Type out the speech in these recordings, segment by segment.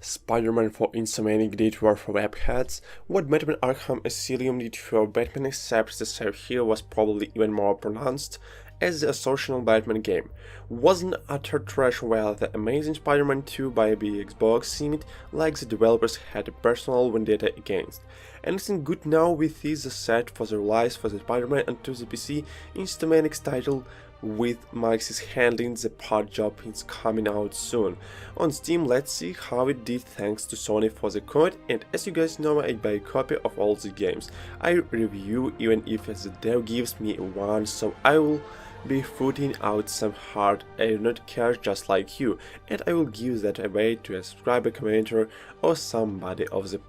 Spider-Man for Insomniac did for webheads, what Batman Arkham Asylum did for Batman except the save here was probably even more pronounced, as the social Batman game wasn't utter trash while the Amazing Spider-Man 2 by the Xbox seemed like the developers had a personal vendetta against. Anything good now with this set for the release for the Spider-Man onto the PC Insomniac's title with Maxis handling the part job is coming out soon. On Steam, let's see how it did thanks to Sony for the code, and as you guys know, I buy a copy of all the games I review even if the dev gives me one, so I will be putting out some hard-earned cash just like you, and I will give that away to a subscriber, commenter or somebody of the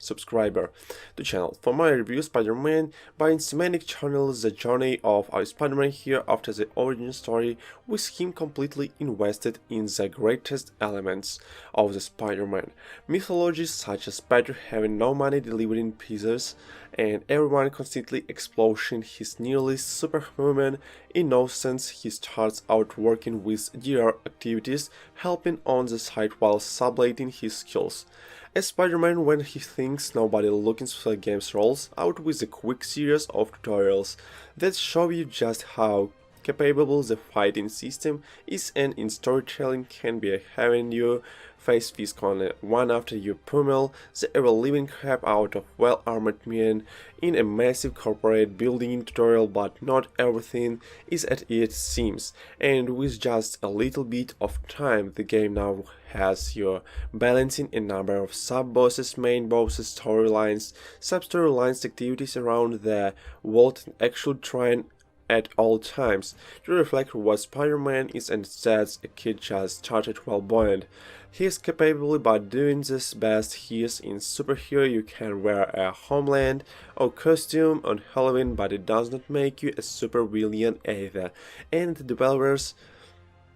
subscriber to channel. For my review Spider-Man by Insomniac channel, the journey of our Spider-Man here after the origin story with him completely invested in the greatest elements of the Spider-Man mythology, such as Peter having no money delivering pizzas and everyone constantly explosion his nearly superhuman innocence. He starts out working with DR activities, helping on the side while sublating his skills as Spider-Man when he thinks nobody looking for the game's rolls out with a quick series of tutorials that show you just how capable the fighting system is, and in storytelling can be having you face Viscon one after you pummel the ever-living crap out of well-armored men in a massive corporate building tutorial, but not everything is as it seems, and with just a little bit of time the game now has you balancing a number of sub-bosses, main bosses, storylines, sub-storylines, activities around the world, and actually trying at all times to reflect what Spider-Man is, and that's a kid just started well buoyant. He is capable by doing this best. He is in superhero. You can wear a homeland or costume on Halloween, but it does not make you a super villain either, and the developers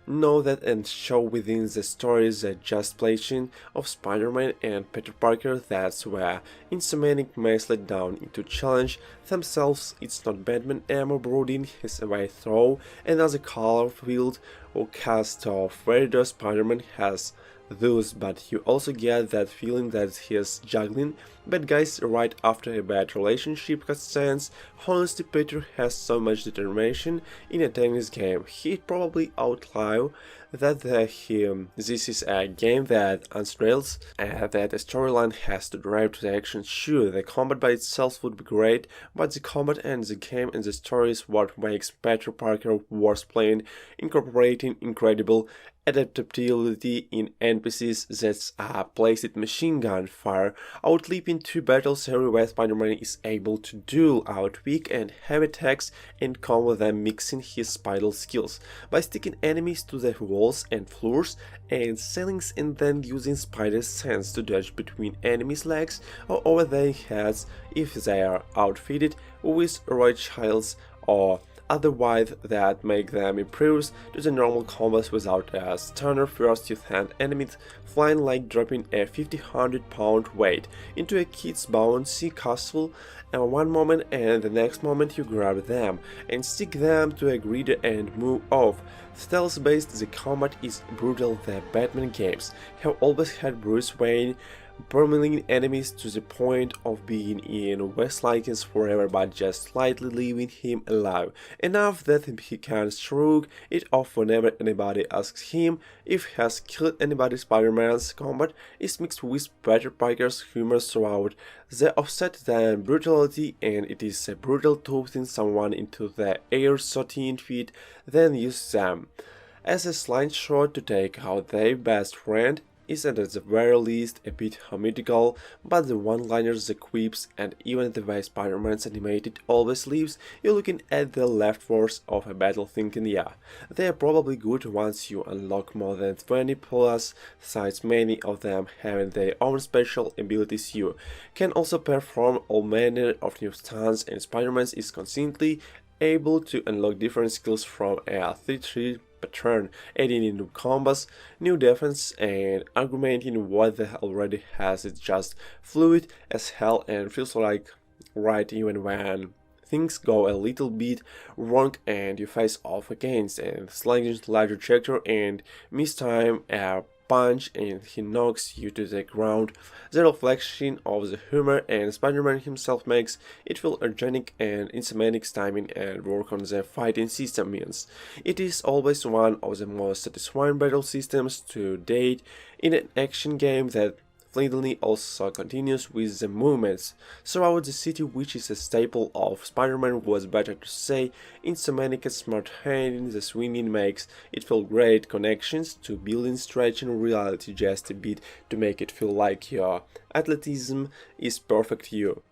know that and show within the stories the juxtaposition of Spider-Man and Peter Parker. That's where Insomniac may slide down into challenge themselves. It's not Batman ammo brooding his way through another color-filled or cast of where Spider-Man has those, but you also get that feeling that he is juggling bad guys right after a bad relationship cutscenes. Honestly, Peter has so much determination in attaining this game. He'd probably outlive that this is a game that unrails, that a storyline has to drive to the action. Sure, the combat by itself would be great, but the combat and the game and the story is what makes Peter Parker worth playing, incorporating incredible adaptability in NPCs that's placed machine gun fire, outleaping two battles everywhere Spider-Man is able to duel out weak and heavy attacks and combo them, mixing his spiral skills by sticking enemies to the walls and floors and ceilings and then using spider sense to dodge between enemies' legs or over their heads if they are outfitted with right shields or otherwise that make them improves to the normal combos without a stunner. First you send enemies flying like dropping a 50-100 pound weight into a kid's bouncy castle and one moment and the next moment you grab them and stick them to a grid and move off. Stealth based, the combat is brutal. The Batman games have always had Bruce Wayne pummeling enemies to the point of being in Westlikens forever, but just slightly leaving him alive, enough that he can shrug it off whenever anybody asks him if he has killed anybody. Spider-Man's combat is mixed with Peter Parker's humor throughout the offset than brutality, and it is brutal tossing someone into the air 13 feet, then use them as a slingshot to take out their best friend is at the very least a bit homitical, but the one-liners, the quips, and even the way Spider-Man's animated always leaves you looking at the leftovers of a battle thinking, yeah, they are probably good once you unlock more than 20 plus sides, many of them having their own special abilities. You can also perform all manner of new stunts, and Spider-Man is constantly able to unlock different skills from a 3-3 pattern, adding in new combos, new defense, and augmenting what they already has. It's just fluid as hell and feels like right even when things go a little bit wrong and you face off against a slightly larger trajectory and miss time punch and he knocks you to the ground. The reflection of the humor and Spider-Man himself makes it feel organic, and Insomniac's timing and work on the fighting system means it is always one of the most satisfying battle systems to date in an action game that fleetingly also continues with the movements throughout the city, which is a staple of Spider-Man was better to say. Insomniac's smart handling the swinging makes it feel great connections to building stretching reality just a bit to make it feel like your athleticism is perfect you.